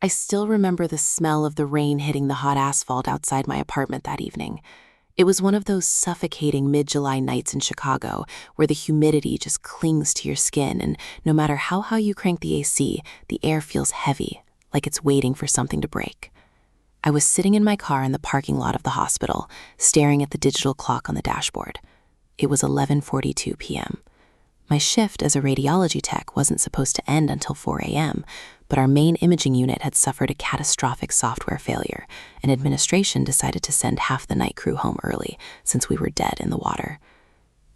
I still remember the smell of the rain hitting the hot asphalt outside my apartment that evening. It was one of those suffocating mid-July nights in Chicago where the humidity just clings to your skin, and no matter how high you crank the AC, the air feels heavy, like it's waiting for something to break. I was sitting in my car in the parking lot of the hospital, staring at the digital clock on the dashboard. It was 11:42 p.m. My shift as a radiology tech wasn't supposed to end until 4 a.m., but our main imaging unit had suffered a catastrophic software failure, and administration decided to send half the night crew home early since we were dead in the water.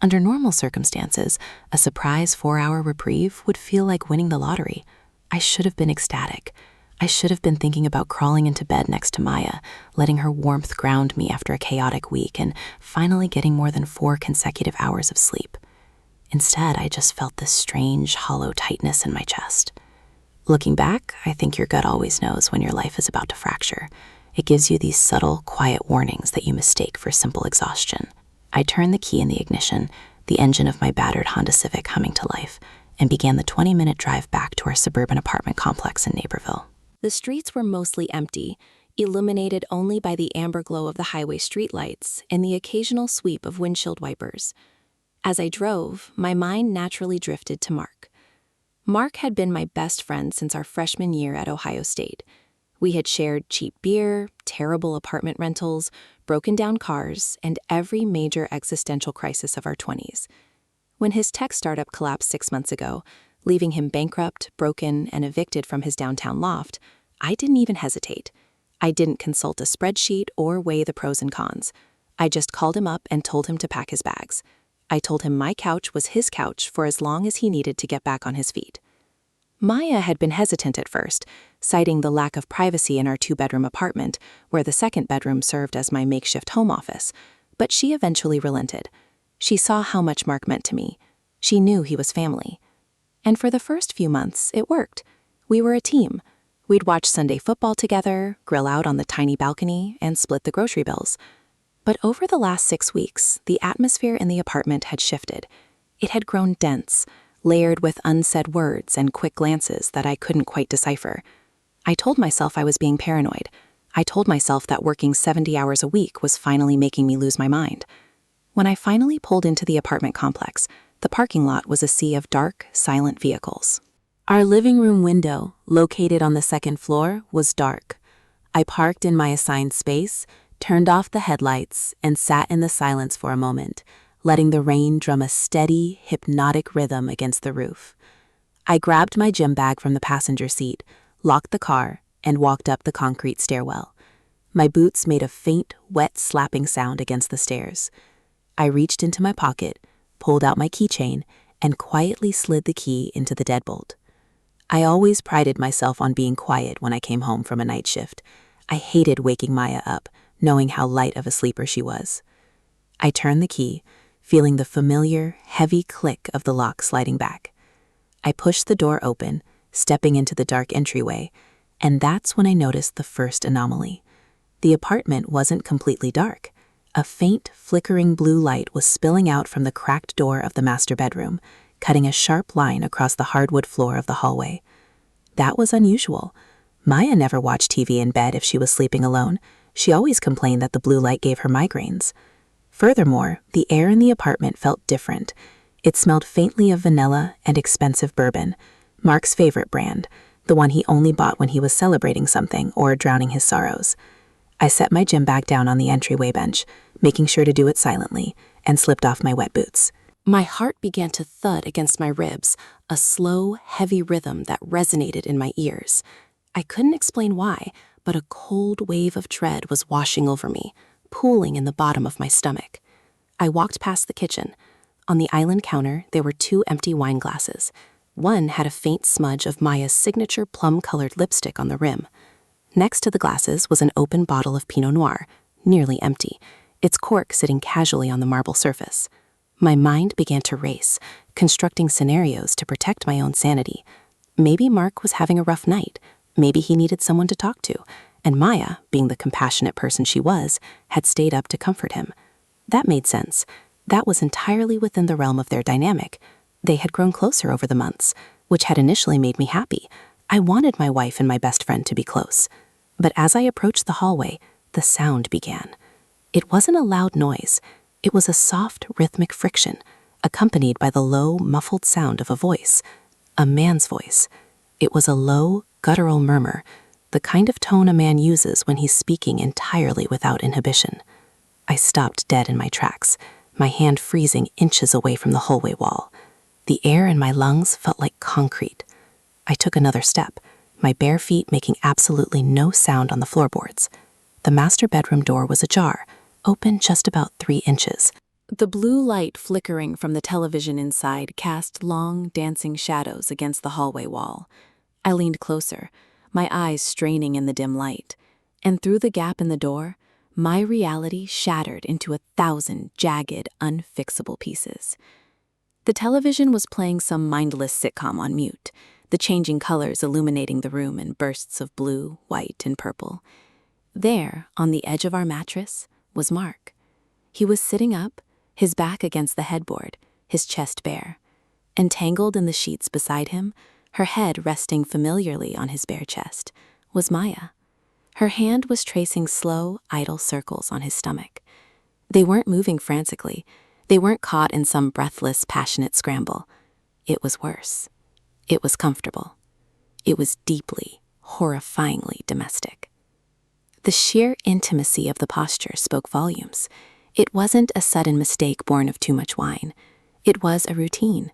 Under normal circumstances, a surprise 4-hour reprieve would feel like winning the lottery. I should have been ecstatic. I should have been thinking about crawling into bed next to Maya, letting her warmth ground me after a chaotic week, and finally getting more than 4 consecutive hours of sleep. Instead, I just felt this strange, hollow tightness in my chest. Looking back, I think your gut always knows when your life is about to fracture. It gives you these subtle, quiet warnings that you mistake for simple exhaustion. I turned the key in the ignition, the engine of my battered Honda Civic humming to life, and began the 20-minute drive back to our suburban apartment complex in Naperville. The streets were mostly empty, illuminated only by the amber glow of the highway streetlights and the occasional sweep of windshield wipers. As I drove, my mind naturally drifted to Mark. Mark had been my best friend since our freshman year at Ohio State. We had shared cheap beer, terrible apartment rentals, broken-down cars, and every major existential crisis of our 20s. When his tech startup collapsed 6 months ago, leaving him bankrupt, broken, and evicted from his downtown loft, I didn't even hesitate. I didn't consult a spreadsheet or weigh the pros and cons. I just called him up and told him to pack his bags. I told him my couch was his couch for as long as he needed to get back on his feet. Maya had been hesitant at first, citing the lack of privacy in our 2-bedroom apartment, where the second bedroom served as my makeshift home office, but she eventually relented. She saw how much Mark meant to me. She knew he was family. And for the first few months, it worked. We were a team. We'd watch Sunday football together, grill out on the tiny balcony, and split the grocery bills. But over the last 6 weeks, the atmosphere in the apartment had shifted. It had grown dense, layered with unsaid words and quick glances that I couldn't quite decipher. I told myself I was being paranoid. I told myself that working 70 hours a week was finally making me lose my mind. When I finally pulled into the apartment complex, the parking lot was a sea of dark, silent vehicles. Our living room window, located on the second floor, was dark. I parked in my assigned space, turned off the headlights, and sat in the silence for a moment, letting the rain drum a steady, hypnotic rhythm against the roof. I grabbed my gym bag from the passenger seat, locked the car, and walked up the concrete stairwell. My boots made a faint, wet slapping sound against the stairs. I reached into my pocket, pulled out my keychain, and quietly slid the key into the deadbolt. I always prided myself on being quiet when I came home from a night shift. I hated waking Maya up, knowing how light of a sleeper she was. I turned the key, feeling the familiar, heavy click of the lock sliding back. I pushed the door open, stepping into the dark entryway, and that's when I noticed the first anomaly. The apartment wasn't completely dark. A faint, flickering blue light was spilling out from the cracked door of the master bedroom, cutting a sharp line across the hardwood floor of the hallway. That was unusual. Maya never watched TV in bed if she was sleeping alone. She always complained that the blue light gave her migraines. Furthermore, the air in the apartment felt different. It smelled faintly of vanilla and expensive bourbon, Mark's favorite brand, the one he only bought when he was celebrating something or drowning his sorrows. I set my gym bag down on the entryway bench, making sure to do it silently, and slipped off my wet boots. My heart began to thud against my ribs, a slow, heavy rhythm that resonated in my ears. I couldn't explain why, but a cold wave of dread was washing over me, pooling in the bottom of my stomach. I walked past the kitchen. On the island counter, there were 2 empty wine glasses. One had a faint smudge of Maya's signature plum-colored lipstick on the rim. Next to the glasses was an open bottle of Pinot Noir, nearly empty, its cork sitting casually on the marble surface. My mind began to race, constructing scenarios to protect my own sanity. Maybe Mark was having a rough night. Maybe he needed someone to talk to, and Maya, being the compassionate person she was, had stayed up to comfort him. That made sense. That was entirely within the realm of their dynamic. They had grown closer over the months, which had initially made me happy. I wanted my wife and my best friend to be close. But as I approached the hallway, the sound began. It wasn't a loud noise. It was a soft, rhythmic friction, accompanied by the low, muffled sound of a voice. A man's voice. It was a low, guttural murmur, the kind of tone a man uses when he's speaking entirely without inhibition. I stopped dead in my tracks, my hand freezing inches away from the hallway wall. The air in my lungs felt like concrete. I took another step, my bare feet making absolutely no sound on the floorboards. The master bedroom door was ajar, open just about 3 inches. The blue light flickering from the television inside cast long, dancing shadows against the hallway wall. I leaned closer, my eyes straining in the dim light, and through the gap in the door, my reality shattered into 1,000 jagged, unfixable pieces. The television was playing some mindless sitcom on mute, the changing colors illuminating the room in bursts of blue, white, and purple. There, on the edge of our mattress, was Mark. He was sitting up, his back against the headboard, his chest bare. Entangled in the sheets beside him, her head resting familiarly on his bare chest, was Maya. Her hand was tracing slow, idle circles on his stomach. They weren't moving frantically. They weren't caught in some breathless, passionate scramble. It was worse. It was comfortable. It was deeply, horrifyingly domestic. The sheer intimacy of the posture spoke volumes. It wasn't a sudden mistake born of too much wine. It was a routine.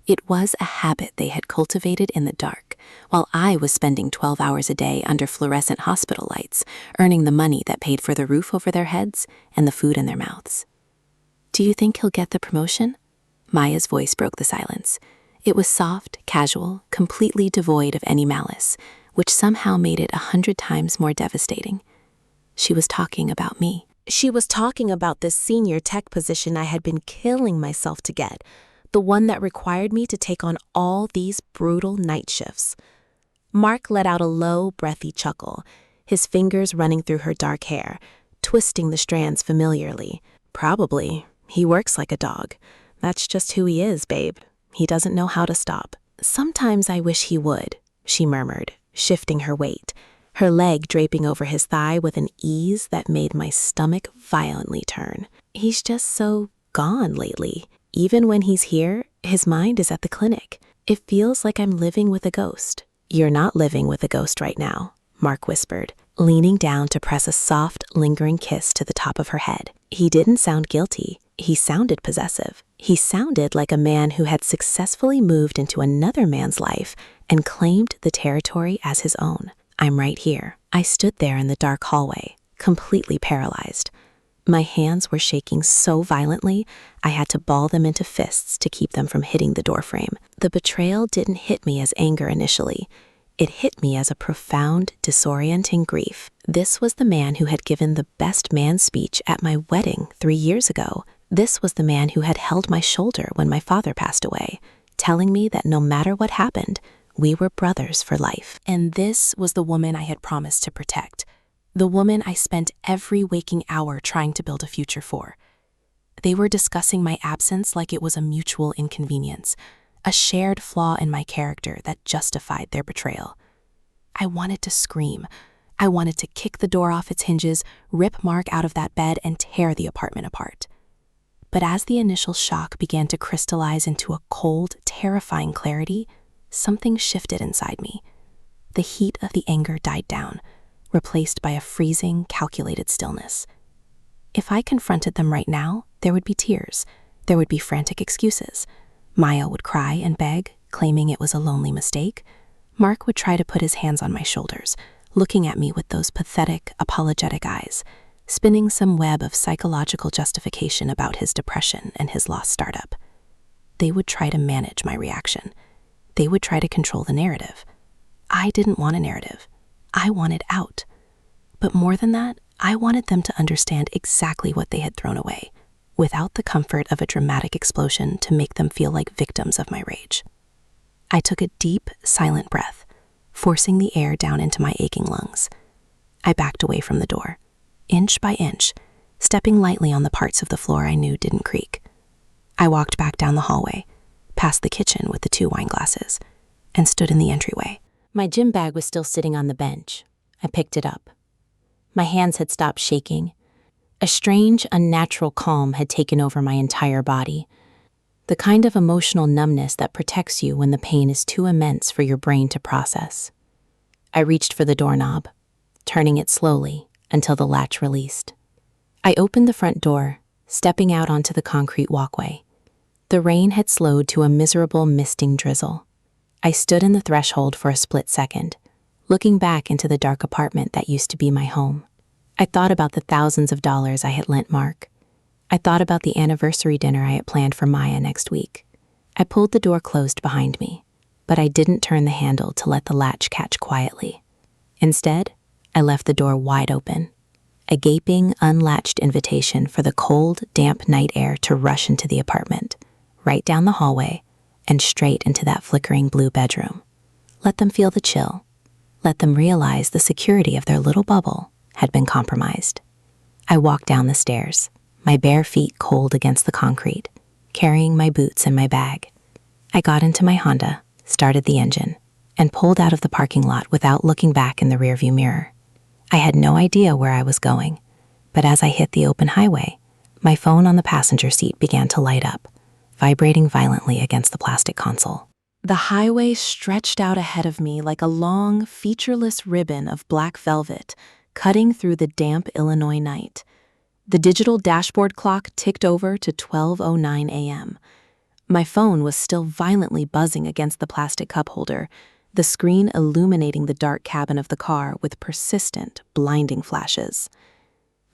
It was a habit they had cultivated in the dark, while I was spending 12 hours a day under fluorescent hospital lights, earning the money that paid for the roof over their heads and the food in their mouths. "Do you think he'll get the promotion?" Maya's voice broke the silence. It was soft, casual, completely devoid of any malice, which somehow made it 100 times more devastating. She was talking about me. She was talking about this senior tech position I had been killing myself to get, the one that required me to take on all these brutal night shifts. Mark let out a low, breathy chuckle, his fingers running through her dark hair, twisting the strands familiarly. "Probably. He works like a dog. That's just who he is, babe. He doesn't know how to stop." "Sometimes I wish he would," she murmured, shifting her weight, her leg draping over his thigh with an ease that made my stomach violently turn. "He's just so gone lately. Even when he's here, his mind is at the clinic. It feels like I'm living with a ghost." "You're not living with a ghost right now," Mark whispered, leaning down to press a soft, lingering kiss to the top of her head. He didn't sound guilty. He sounded possessive. He sounded like a man who had successfully moved into another man's life and claimed the territory as his own. "I'm right here." I stood there in the dark hallway, completely paralyzed. My hands were shaking so violently, I had to ball them into fists to keep them from hitting the doorframe. The betrayal didn't hit me as anger initially. It hit me as a profound, disorienting grief. This was the man who had given the best man speech at my wedding 3 years ago. This was the man who had held my shoulder when my father passed away, telling me that no matter what happened, we were brothers for life. And this was the woman I had promised to protect, the woman I spent every waking hour trying to build a future for. They were discussing my absence like it was a mutual inconvenience, a shared flaw in my character that justified their betrayal. I wanted to scream. I wanted to kick the door off its hinges, rip Mark out of that bed, and tear the apartment apart. But as the initial shock began to crystallize into a cold, terrifying clarity, something shifted inside me. The heat of the anger died down, replaced by a freezing, calculated stillness. If I confronted them right now, there would be tears. There would be frantic excuses. Maya would cry and beg, claiming it was a lonely mistake. Mark would try to put his hands on my shoulders, looking at me with those pathetic, apologetic eyes, spinning some web of psychological justification about his depression and his lost startup. They would try to manage my reaction. They would try to control the narrative. I didn't want a narrative. I wanted out. But more than that, I wanted them to understand exactly what they had thrown away, without the comfort of a dramatic explosion to make them feel like victims of my rage. I took a deep, silent breath, forcing the air down into my aching lungs. I backed away from the door, inch by inch, stepping lightly on the parts of the floor I knew didn't creak. I walked back down the hallway, past the kitchen with the 2 wine glasses, and stood in the entryway. My gym bag was still sitting on the bench. I picked it up. My hands had stopped shaking. A strange, unnatural calm had taken over my entire body. The kind of emotional numbness that protects you when the pain is too immense for your brain to process. I reached for the doorknob, turning it slowly until the latch released. I opened the front door, stepping out onto the concrete walkway. The rain had slowed to a miserable misting drizzle. I stood in the threshold for a split second, looking back into the dark apartment that used to be my home. I thought about the thousands of dollars I had lent Mark. I thought about the anniversary dinner I had planned for Maya next week. I pulled the door closed behind me, but I didn't turn the handle to let the latch catch quietly. Instead, I left the door wide open, a gaping, unlatched invitation for the cold, damp night air to rush into the apartment, right down the hallway, and straight into that flickering blue bedroom. Let them feel the chill. Let them realize the security of their little bubble had been compromised. I walked down the stairs, my bare feet cold against the concrete, carrying my boots and my bag. I got into my Honda, started the engine, and pulled out of the parking lot without looking back in the rearview mirror. I had no idea where I was going, but as I hit the open highway, my phone on the passenger seat began to light up, vibrating violently against the plastic console. The highway stretched out ahead of me like a long, featureless ribbon of black velvet, cutting through the damp Illinois night. The digital dashboard clock ticked over to 12:09 a.m. My phone was still violently buzzing against the plastic cup holder, the screen illuminating the dark cabin of the car with persistent, blinding flashes.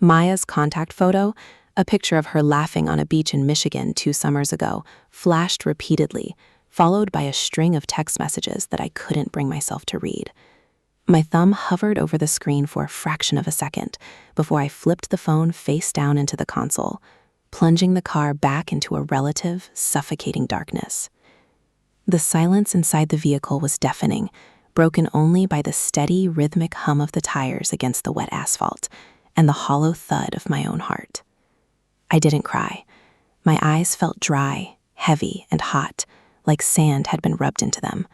Maya's contact photo, a picture of her laughing on a beach in Michigan 2 summers ago, flashed repeatedly, followed by a string of text messages that I couldn't bring myself to read. My thumb hovered over the screen for a fraction of a second before I flipped the phone face down into the console, plunging the car back into a relative, suffocating darkness. The silence inside the vehicle was deafening, broken only by the steady, rhythmic hum of the tires against the wet asphalt and the hollow thud of my own heart. I didn't cry. My eyes felt dry, heavy, and hot, like sand had been rubbed into them.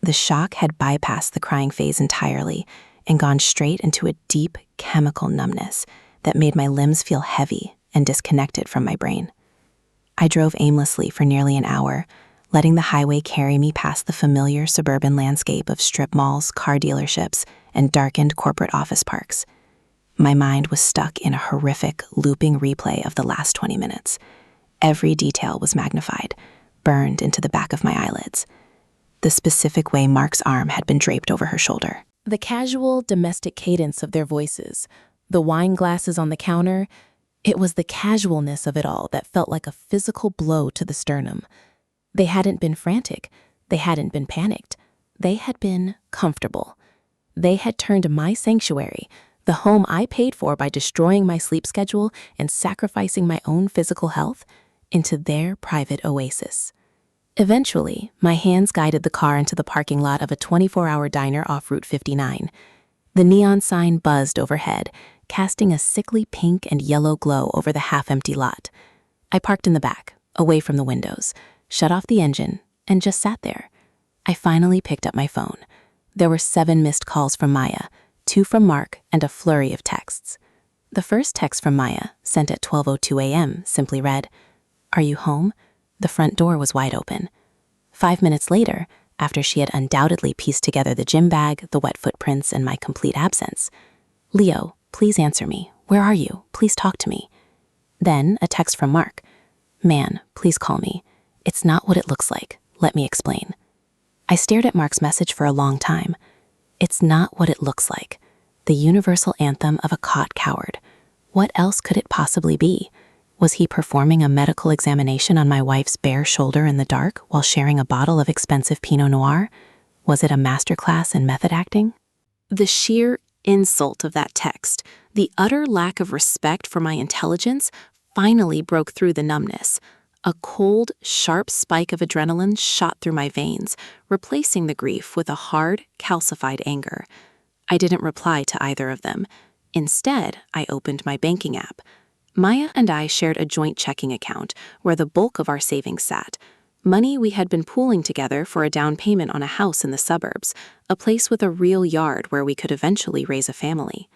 The shock had bypassed the crying phase entirely and gone straight into a deep chemical numbness that made my limbs feel heavy and disconnected from my brain. I drove aimlessly for nearly an hour, letting the highway carry me past the familiar suburban landscape of strip malls, car dealerships, and darkened corporate office parks. My mind was stuck in a horrific, looping replay of the last 20 minutes. Every detail was magnified, burned into the back of my eyelids. The specific way Mark's arm had been draped over her shoulder. The casual, domestic cadence of their voices, the wine glasses on the counter, it was the casualness of it all that felt like a physical blow to the sternum. They hadn't been frantic. They hadn't been panicked. They had been comfortable. They had turned my sanctuary, the home I paid for by destroying my sleep schedule and sacrificing my own physical health, into their private oasis. Eventually, my hands guided the car into the parking lot of a 24-hour diner off Route 59. The neon sign buzzed overhead, casting a sickly pink and yellow glow over the half-empty lot. I parked in the back, away from the windows, shut off the engine, and just sat there. I finally picked up my phone. There were 7 missed calls from Maya, 2 from Mark, and a flurry of texts. The first text from Maya, sent at 12:02 a.m., simply read, "Are you home?" The front door was wide open. 5 minutes later, after she had undoubtedly pieced together the gym bag, the wet footprints, and my complete absence, "Leo, please answer me. Where are you? Please talk to me." Then a text from Mark. "Man, please call me. It's not what it looks like. Let me explain." I stared at Mark's message for a long time. It's not what it looks like. The universal anthem of a caught coward. What else could it possibly be? Was he performing a medical examination on my wife's bare shoulder in the dark while sharing a bottle of expensive Pinot Noir? Was it a masterclass in method acting? The sheer insult of that text, the utter lack of respect for my intelligence, finally broke through the numbness. A cold, sharp spike of adrenaline shot through my veins, replacing the grief with a hard, calcified anger. I didn't reply to either of them. Instead, I opened my banking app. Maya and I shared a joint checking account where the bulk of our savings sat. Money we had been pooling together for a down payment on a house in the suburbs, a place with a real yard where we could eventually raise a family.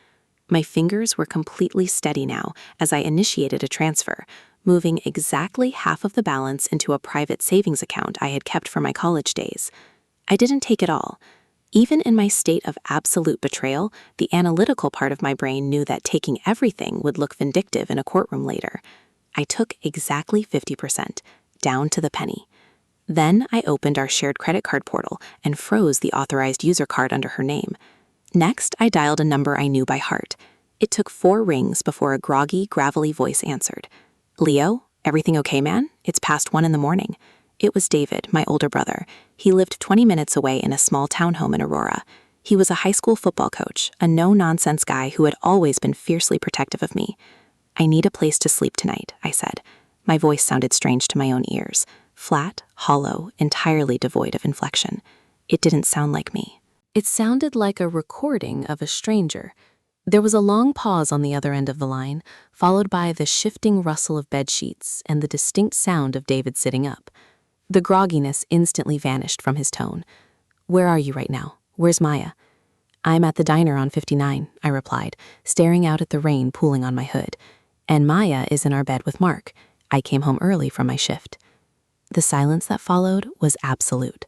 My fingers were completely steady now as I initiated a transfer, moving exactly half of the balance into a private savings account I had kept for my college days. I didn't take it all. Even in my state of absolute betrayal, the analytical part of my brain knew that taking everything would look vindictive in a courtroom later. I took exactly 50%, down to the penny. Then I opened our shared credit card portal and froze the authorized user card under her name. Next, I dialed a number I knew by heart. It took 4 rings before a groggy, gravelly voice answered. "Leo, everything okay, man? It's past 1 in the morning." It was David, my older brother. He lived 20 minutes away in a small townhome in Aurora. He was a high school football coach, a no-nonsense guy who had always been fiercely protective of me. "I need a place to sleep tonight," I said. My voice sounded strange to my own ears. Flat, hollow, entirely devoid of inflection. It didn't sound like me. It sounded like a recording of a stranger. There was a long pause on the other end of the line, followed by the shifting rustle of bed sheets and the distinct sound of David sitting up. The grogginess instantly vanished from his tone. "Where are you right now? Where's Maya?" "I'm at the diner on 59, I replied, staring out at the rain pooling on my hood. "And Maya is in our bed with Mark. I came home early from my shift." The silence that followed was absolute.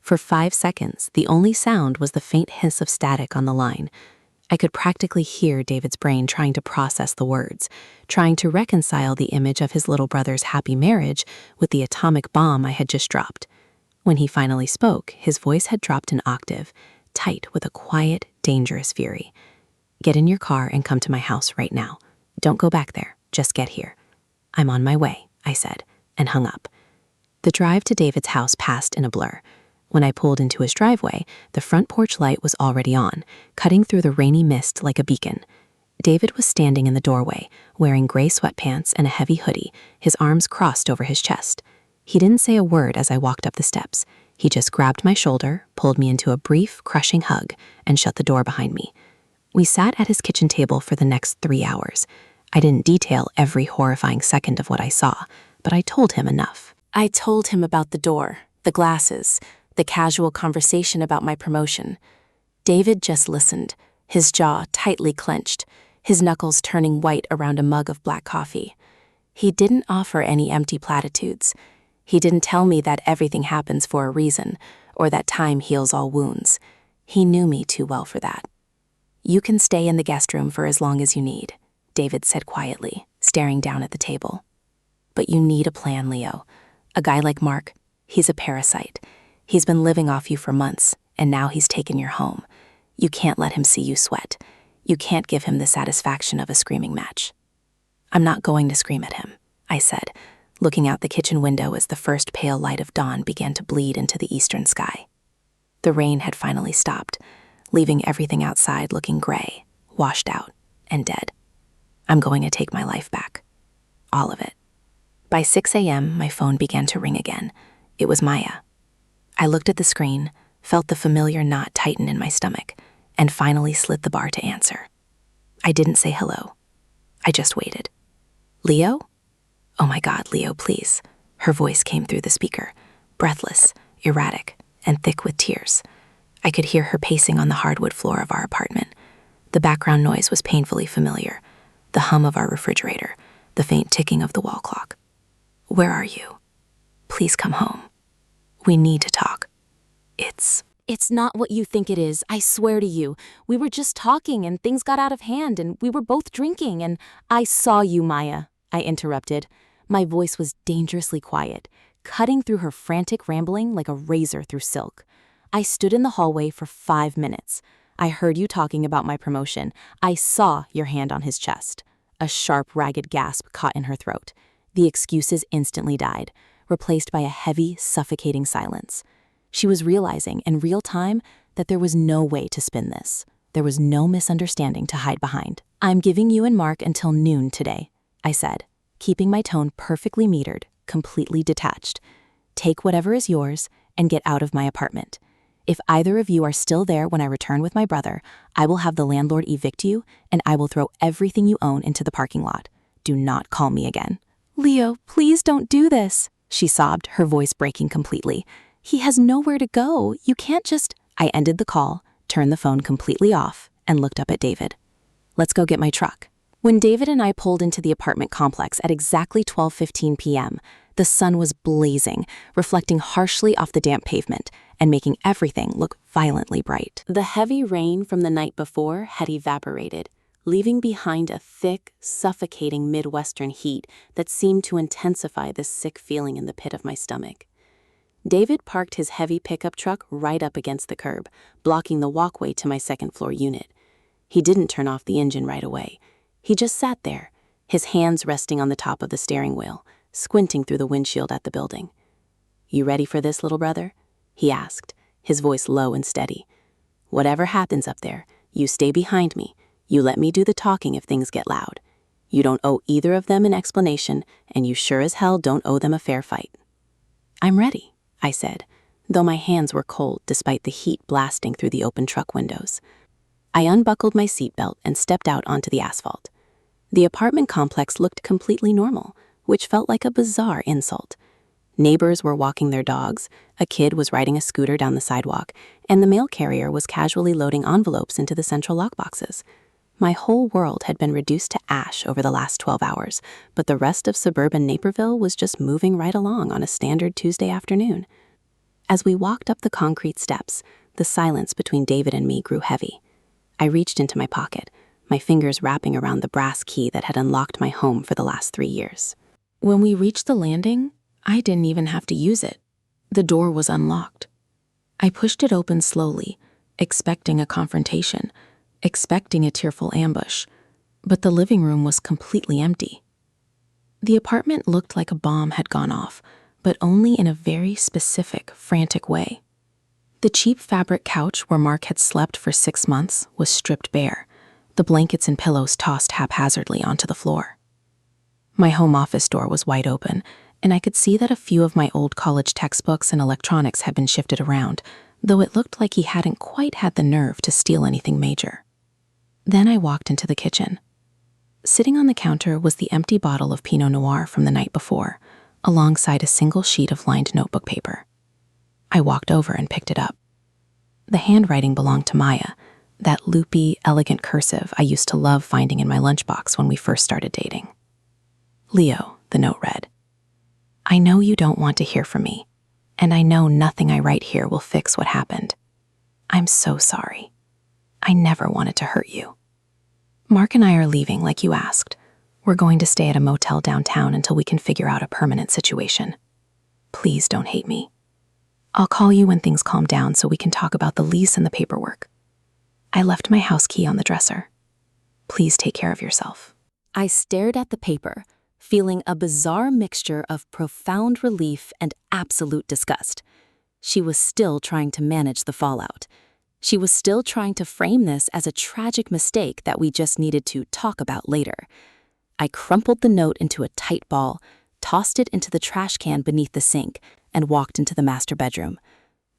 For 5 seconds, the only sound was the faint hiss of static on the line. I could practically hear David's brain trying to process the words, trying to reconcile the image of his little brother's happy marriage with the atomic bomb I had just dropped. When he finally spoke, his voice had dropped an octave, tight with a quiet, dangerous fury. "Get in your car and come to my house right now. Don't go back there, just get here." "I'm on my way," I said, and hung up. The drive to David's house passed in a blur. When I pulled into his driveway, the front porch light was already on, cutting through the rainy mist like a beacon. David was standing in the doorway, wearing gray sweatpants and a heavy hoodie, his arms crossed over his chest. He didn't say a word as I walked up the steps. He just grabbed my shoulder, pulled me into a brief, crushing hug, and shut the door behind me. We sat at his kitchen table for the next 3 hours. I didn't detail every horrifying second of what I saw, but I told him enough. I told him about the door, the glasses, the casual conversation about my promotion. David just listened, his jaw tightly clenched, his knuckles turning white around a mug of black coffee. He didn't offer any empty platitudes. He didn't tell me that everything happens for a reason, or that time heals all wounds. He knew me too well for that. "You can stay in the guest room for as long as you need," David said quietly, staring down at the table. "But you need a plan, Leo. A guy like Mark, he's a parasite. He's been living off you for months, and now he's taken your home. You can't let him see you sweat. You can't give him the satisfaction of a screaming match." "I'm not going to scream at him," I said, looking out the kitchen window as the first pale light of dawn began to bleed into the eastern sky. The rain had finally stopped, leaving everything outside looking gray, washed out, and dead. I'm going to take my life back. All of it. By 6 a.m., my phone began to ring again. It was Maya. I looked at the screen, felt the familiar knot tighten in my stomach, and finally slid the bar to answer. I didn't say hello. I just waited. "Leo?" "Oh my God, Leo, please." Her voice came through the speaker, breathless, erratic, and thick with tears. I could hear her pacing on the hardwood floor of our apartment. The background noise was painfully familiar, the hum of our refrigerator, the faint ticking of the wall clock. "Where are you? Please come home. We need to talk. It's not what you think it is, I swear to you. We were just talking and things got out of hand and we were both drinking and—" "I saw you, Maya," I interrupted. My voice was dangerously quiet, cutting through her frantic rambling like a razor through silk. "I stood in the hallway for 5 minutes. I heard you talking about my promotion. I saw your hand on his chest." A sharp, ragged gasp caught in her throat. The excuses instantly died, replaced by a heavy, suffocating silence. She was realizing in real time that there was no way to spin this. There was no misunderstanding to hide behind. "I'm giving you and Mark until noon today," I said, keeping my tone perfectly metered, completely detached. "Take whatever is yours and get out of my apartment. If either of you are still there when I return with my brother, I will have the landlord evict you and I will throw everything you own into the parking lot. Do not call me again." "Leo, please don't do this." she sobbed, her voice breaking completely. "He has nowhere to go. You can't just—" I ended the call, turned the phone completely off, and looked up at David. "Let's go get my truck." When David and I pulled into the apartment complex at exactly 12:15 p.m., the sun was blazing, reflecting harshly off the damp pavement and making everything look violently bright. The heavy rain from the night before had evaporated, leaving behind a thick, suffocating Midwestern heat that seemed to intensify the sick feeling in the pit of my stomach. David parked his heavy pickup truck right up against the curb, blocking the walkway to my second-floor unit. He didn't turn off the engine right away. He just sat there, his hands resting on the top of the steering wheel, squinting through the windshield at the building. "You ready for this, little brother?" he asked, his voice low and steady. "Whatever happens up there, you stay behind me. You let me do the talking if things get loud. You don't owe either of them an explanation, and you sure as hell don't owe them a fair fight." "I'm ready," I said, though my hands were cold despite the heat blasting through the open truck windows. I unbuckled my seatbelt and stepped out onto the asphalt. The apartment complex looked completely normal, which felt like a bizarre insult. Neighbors were walking their dogs, a kid was riding a scooter down the sidewalk, and the mail carrier was casually loading envelopes into the central lockboxes. My whole world had been reduced to ash over the last 12 hours, but the rest of suburban Naperville was just moving right along on a standard Tuesday afternoon. As we walked up the concrete steps, the silence between David and me grew heavy. I reached into my pocket, my fingers wrapping around the brass key that had unlocked my home for the last 3 years. When we reached the landing, I didn't even have to use it. The door was unlocked. I pushed it open slowly, expecting a confrontation, expecting a tearful ambush, but the living room was completely empty. The apartment looked like a bomb had gone off, but only in a very specific, frantic way. The cheap fabric couch where Mark had slept for 6 months was stripped bare, the blankets and pillows tossed haphazardly onto the floor. My home office door was wide open, and I could see that a few of my old college textbooks and electronics had been shifted around, though it looked like he hadn't quite had the nerve to steal anything major. Then I walked into the kitchen. Sitting on the counter was the empty bottle of Pinot Noir from the night before, alongside a single sheet of lined notebook paper. I walked over and picked it up. The handwriting belonged to Maya, that loopy, elegant cursive I used to love finding in my lunchbox when we first started dating. "Leo," the note read, "I know you don't want to hear from me, and I know nothing I write here will fix what happened. I'm so sorry. I never wanted to hurt you. Mark and I are leaving like you asked. We're going to stay at a motel downtown until we can figure out a permanent situation. Please don't hate me. I'll call you when things calm down so we can talk about the lease and the paperwork. I left my house key on the dresser. Please take care of yourself." I stared at the paper, feeling a bizarre mixture of profound relief and absolute disgust. She was still trying to manage the fallout. She was still trying to frame this as a tragic mistake that we just needed to talk about later. I crumpled the note into a tight ball, tossed it into the trash can beneath the sink, and walked into the master bedroom.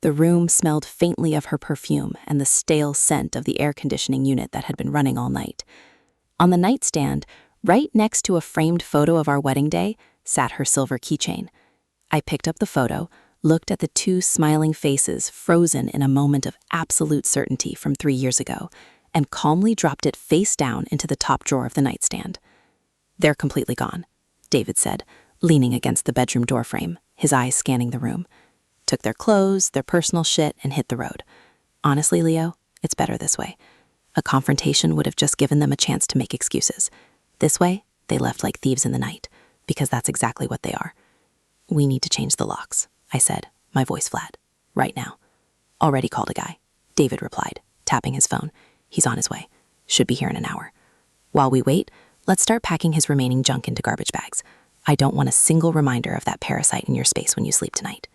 The room smelled faintly of her perfume and the stale scent of the air conditioning unit that had been running all night. On the nightstand, right next to a framed photo of our wedding day, sat her silver keychain. I picked up the photo, looked at the 2 smiling faces frozen in a moment of absolute certainty from 3 years ago, and calmly dropped it face down into the top drawer of the nightstand. "They're completely gone," David said, leaning against the bedroom doorframe, his eyes scanning the room. "Took their clothes, their personal shit, and hit the road. Honestly, Leo, it's better this way. A confrontation would have just given them a chance to make excuses. This way, they left like thieves in the night, because that's exactly what they are. We need to change the locks," I said, my voice flat. "Right now." "Already called a guy," David replied, tapping his phone. "He's on his way. Should be here in an hour. While we wait, let's start packing his remaining junk into garbage bags. I don't want a single reminder of that parasite in your space when you sleep tonight."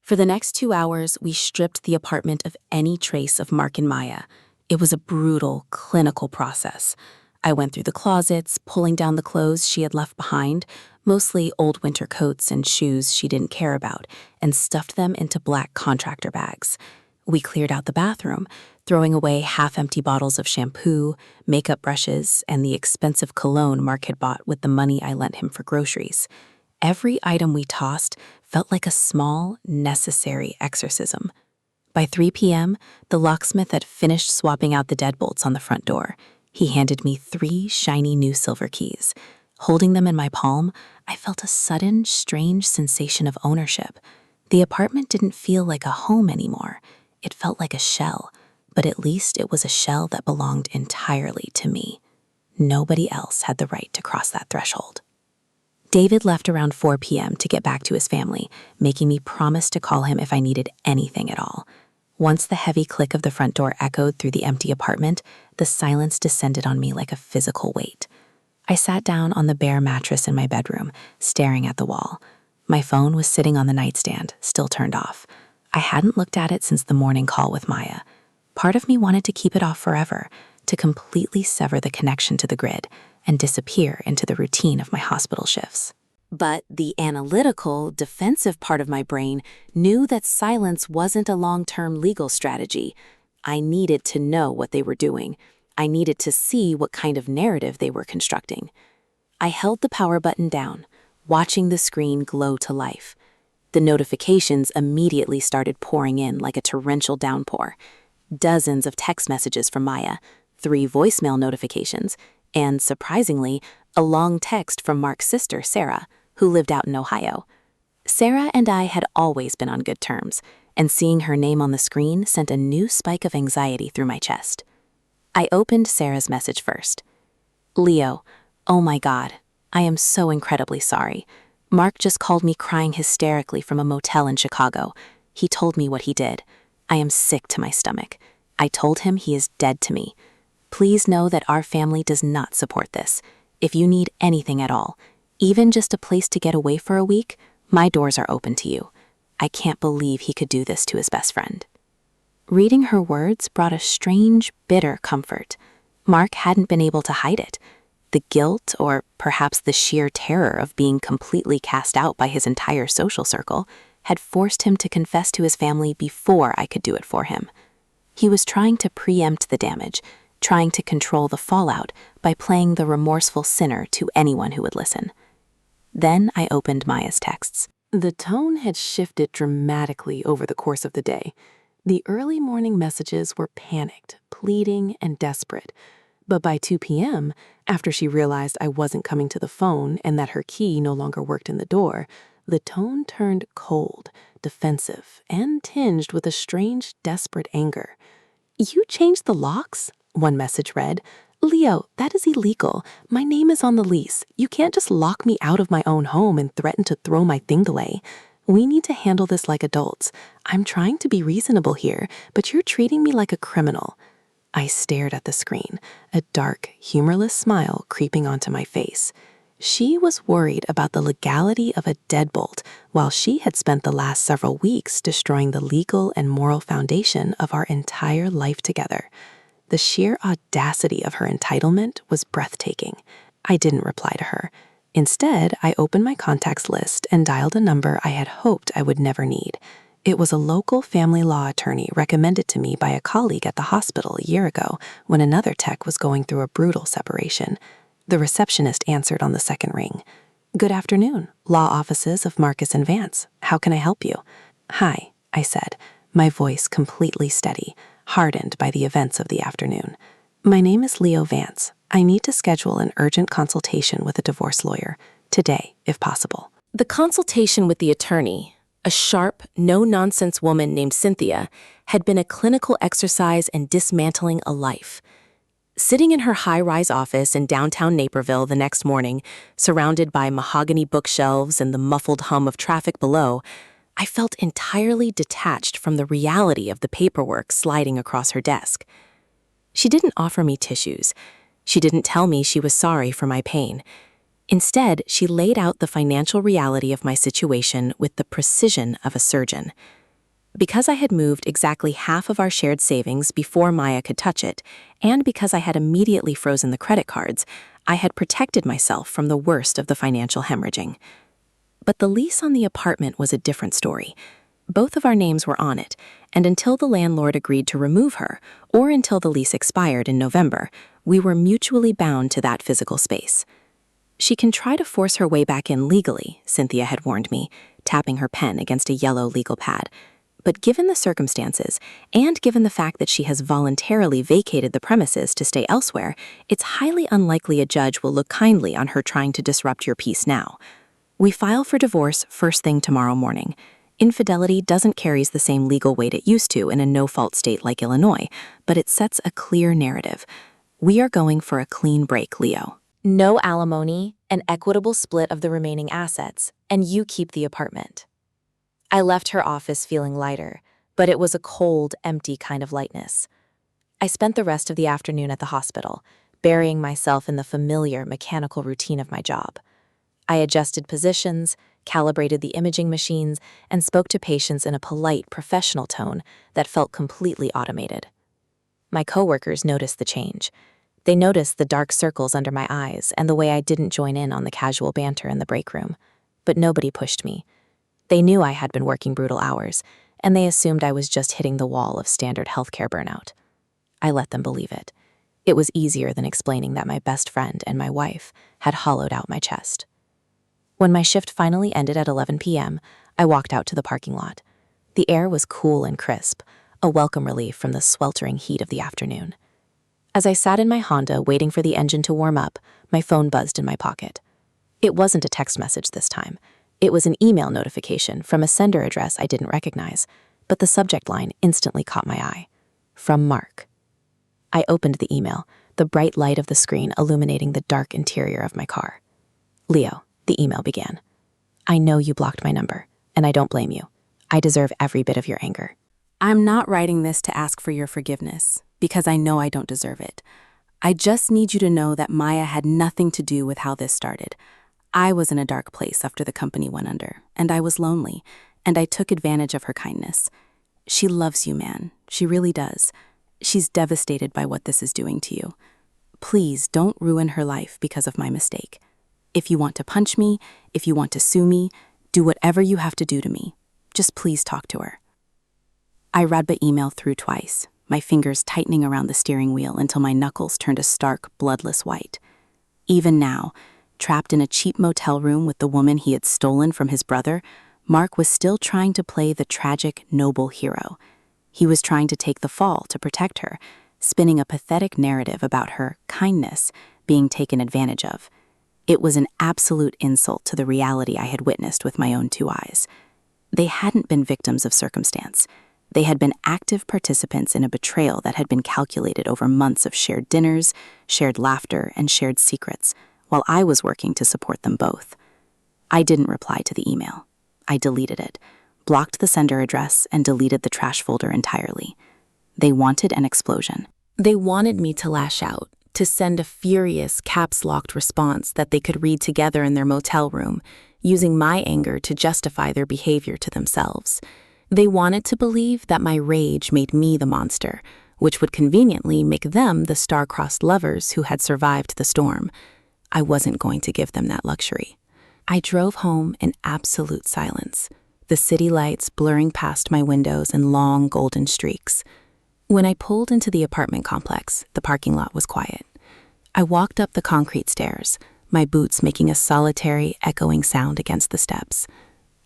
For the next 2 hours, we stripped the apartment of any trace of Mark and Maya. It was a brutal, clinical process. I went through the closets, pulling down the clothes she had left behind, mostly old winter coats and shoes she didn't care about, and stuffed them into black contractor bags. We cleared out the bathroom, throwing away half-empty bottles of shampoo, makeup brushes, and the expensive cologne Mark had bought with the money I lent him for groceries. Every item we tossed felt like a small, necessary exorcism. By 3 p.m., the locksmith had finished swapping out the deadbolts on the front door. He handed me 3 shiny new silver keys. Holding them in my palm, I felt a sudden, strange sensation of ownership. The apartment didn't feel like a home anymore. It felt like a shell, but at least it was a shell that belonged entirely to me. Nobody else had the right to cross that threshold. David left around 4 p.m. to get back to his family, making me promise to call him if I needed anything at all. Once the heavy click of the front door echoed through the empty apartment, the silence descended on me like a physical weight. I sat down on the bare mattress in my bedroom, staring at the wall. My phone was sitting on the nightstand, still turned off. I hadn't looked at it since the morning call with Maya. Part of me wanted to keep it off forever, to completely sever the connection to the grid and disappear into the routine of my hospital shifts. But the analytical, defensive part of my brain knew that silence wasn't a long-term legal strategy. I needed to know what they were doing. I needed to see what kind of narrative they were constructing. I held the power button down, watching the screen glow to life. The notifications immediately started pouring in like a torrential downpour. Dozens of text messages from Maya, 3 voicemail notifications, and, surprisingly, a long text from Mark's sister, Sarah, who lived out in Ohio. Sarah and I had always been on good terms, and seeing her name on the screen sent a new spike of anxiety through my chest. I opened Sarah's message first. Leo, oh my God, I am so incredibly sorry. Mark just called me crying hysterically from a motel in Chicago. He told me what he did. I am sick to my stomach. I told him he is dead to me. Please know that our family does not support this. If you need anything at all, even just a place to get away for a week, my doors are open to you. I can't believe he could do this to his best friend. Reading her words brought a strange, bitter comfort. Mark hadn't been able to hide it. The guilt, or perhaps the sheer terror of being completely cast out by his entire social circle, had forced him to confess to his family before I could do it for him. He was trying to preempt the damage, trying to control the fallout by playing the remorseful sinner to anyone who would listen. Then I opened Maya's texts. The tone had shifted dramatically over the course of the day. The early morning messages were panicked, pleading, and desperate. But by 2 p.m., after she realized I wasn't coming to the phone and that her key no longer worked in the door, the tone turned cold, defensive, and tinged with a strange, desperate anger. You changed the locks? One message read. Leo, that is illegal. My name is on the lease. You can't just lock me out of my own home and threaten to throw my thing away. We need to handle this like adults. I'm trying to be reasonable here, but you're treating me like a criminal. I stared at the screen, a dark, humorless smile creeping onto my face. She was worried about the legality of a deadbolt, while she had spent the last several weeks destroying the legal and moral foundation of our entire life together. The sheer audacity of her entitlement was breathtaking. I didn't reply to her. Instead, I opened my contacts list and dialed a number I had hoped I would never need. It was a local family law attorney recommended to me by a colleague at the hospital a year ago when another tech was going through a brutal separation. The receptionist answered on the second ring. Good afternoon, law offices of Marcus and Vance. How can I help you? Hi, I said, my voice completely steady, hardened by the events of the afternoon. My name is Leo Vance. I need to schedule an urgent consultation with a divorce lawyer, today, if possible. The consultation with the attorney, a sharp, no-nonsense woman named Cynthia, had been a clinical exercise in dismantling a life. Sitting in her high-rise office in downtown Naperville the next morning, surrounded by mahogany bookshelves and the muffled hum of traffic below, I felt entirely detached from the reality of the paperwork sliding across her desk. She didn't offer me tissues. She didn't tell me she was sorry for my pain. Instead, she laid out the financial reality of my situation with the precision of a surgeon. Because I had moved exactly half of our shared savings before Maya could touch it, and because I had immediately frozen the credit cards, I had protected myself from the worst of the financial hemorrhaging. But the lease on the apartment was a different story. Both of our names were on it, and until the landlord agreed to remove her, or until the lease expired in November, we were mutually bound to that physical space. She can try to force her way back in legally, Cynthia had warned me, tapping her pen against a yellow legal pad. But given the circumstances, and given the fact that she has voluntarily vacated the premises to stay elsewhere, it's highly unlikely a judge will look kindly on her trying to disrupt your peace now. We file for divorce first thing tomorrow morning. Infidelity doesn't carry the same legal weight it used to in a no-fault state like Illinois, but it sets a clear narrative. We are going for a clean break, Leo. No alimony, an equitable split of the remaining assets, and you keep the apartment. I left her office feeling lighter, but it was a cold, empty kind of lightness. I spent the rest of the afternoon at the hospital, burying myself in the familiar mechanical routine of my job. I adjusted positions, calibrated the imaging machines, and spoke to patients in a polite, professional tone that felt completely automated. My coworkers noticed the change. They noticed the dark circles under my eyes and the way I didn't join in on the casual banter in the break room. But nobody pushed me. They knew I had been working brutal hours, and they assumed I was just hitting the wall of standard healthcare burnout. I let them believe it. It was easier than explaining that my best friend and my wife had hollowed out my chest. When my shift finally ended at 11 p.m., I walked out to the parking lot. The air was cool and crisp, a welcome relief from the sweltering heat of the afternoon. As I sat in my Honda waiting for the engine to warm up, my phone buzzed in my pocket. It wasn't a text message this time. It was an email notification from a sender address I didn't recognize, but the subject line instantly caught my eye. From Mark. I opened the email, the bright light of the screen illuminating the dark interior of my car. Leo, the email began. I know you blocked my number, and I don't blame you. I deserve every bit of your anger. I'm not writing this to ask for your forgiveness, because I know I don't deserve it. I just need you to know that Maya had nothing to do with how this started. I was in a dark place after the company went under, and I was lonely, and I took advantage of her kindness. She loves you, man. She really does. She's devastated by what this is doing to you. Please don't ruin her life because of my mistake. If you want to punch me, if you want to sue me, do whatever you have to do to me. Just please talk to her. I read the email through twice, my fingers tightening around the steering wheel until my knuckles turned a stark, bloodless white. Even now, trapped in a cheap motel room with the woman he had stolen from his brother, Mark was still trying to play the tragic, noble hero. He was trying to take the fall to protect her, spinning a pathetic narrative about her kindness being taken advantage of. It was an absolute insult to the reality I had witnessed with my own two eyes. They hadn't been victims of circumstance. They had been active participants in a betrayal that had been calculated over months of shared dinners, shared laughter, and shared secrets, while I was working to support them both. I didn't reply to the email. I deleted it, blocked the sender address, and deleted the trash folder entirely. They wanted an explosion. They wanted me to lash out, to send a furious, caps-locked response that they could read together in their motel room, using my anger to justify their behavior to themselves. They wanted to believe that my rage made me the monster, which would conveniently make them the star-crossed lovers who had survived the storm. I wasn't going to give them that luxury. I drove home in absolute silence, the city lights blurring past my windows in long golden streaks. When I pulled into the apartment complex, the parking lot was quiet. I walked up the concrete stairs, my boots making a solitary, echoing sound against the steps.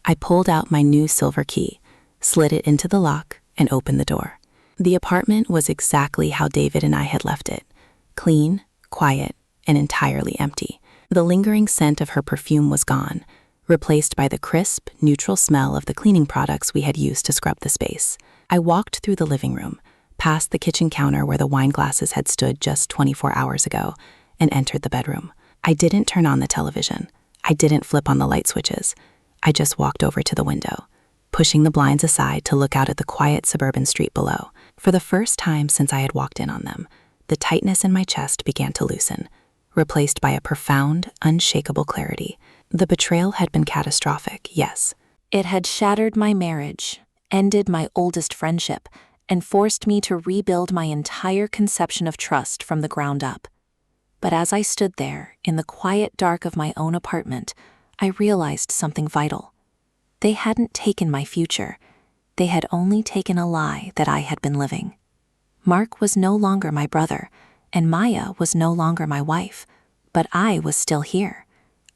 I pulled out my new silver key, slid it into the lock, and opened the door. The apartment was exactly how David and I had left it, clean, quiet, and entirely empty. The lingering scent of her perfume was gone, replaced by the crisp, neutral smell of the cleaning products we had used to scrub the space. I walked through the living room, past the kitchen counter where the wine glasses had stood just 24 hours ago, and entered the bedroom. I didn't turn on the television. I didn't flip on the light switches. I just walked over to the window, pushing the blinds aside to look out at the quiet suburban street below. For the first time since I had walked in on them, the tightness in my chest began to loosen, replaced by a profound, unshakable clarity. The betrayal had been catastrophic, yes. It had shattered my marriage, ended my oldest friendship, and forced me to rebuild my entire conception of trust from the ground up. But as I stood there, in the quiet dark of my own apartment, I realized something vital. They hadn't taken my future. They had only taken a lie that I had been living. Mark was no longer my brother, and Maya was no longer my wife, but I was still here.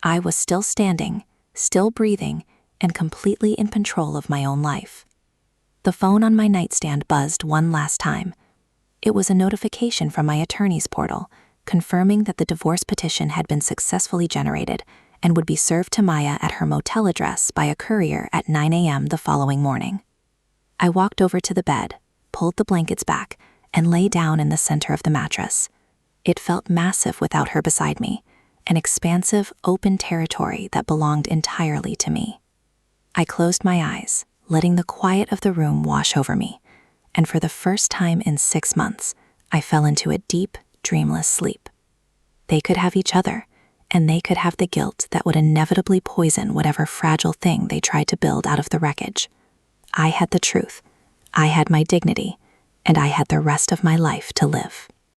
I was still standing, still breathing, and completely in control of my own life. The phone on my nightstand buzzed one last time. It was a notification from my attorney's portal, confirming that the divorce petition had been successfully generated and would be served to Maya at her motel address by a courier at 9 a.m. the following morning. I walked over to the bed, pulled the blankets back, and lay down in the center of the mattress. It felt massive without her beside me, an expansive, open territory that belonged entirely to me. I closed my eyes, letting the quiet of the room wash over me, and for the first time in 6 months, I fell into a deep, dreamless sleep. They could have each other, and they could have the guilt that would inevitably poison whatever fragile thing they tried to build out of the wreckage. I had the truth, I had my dignity, and I had the rest of my life to live.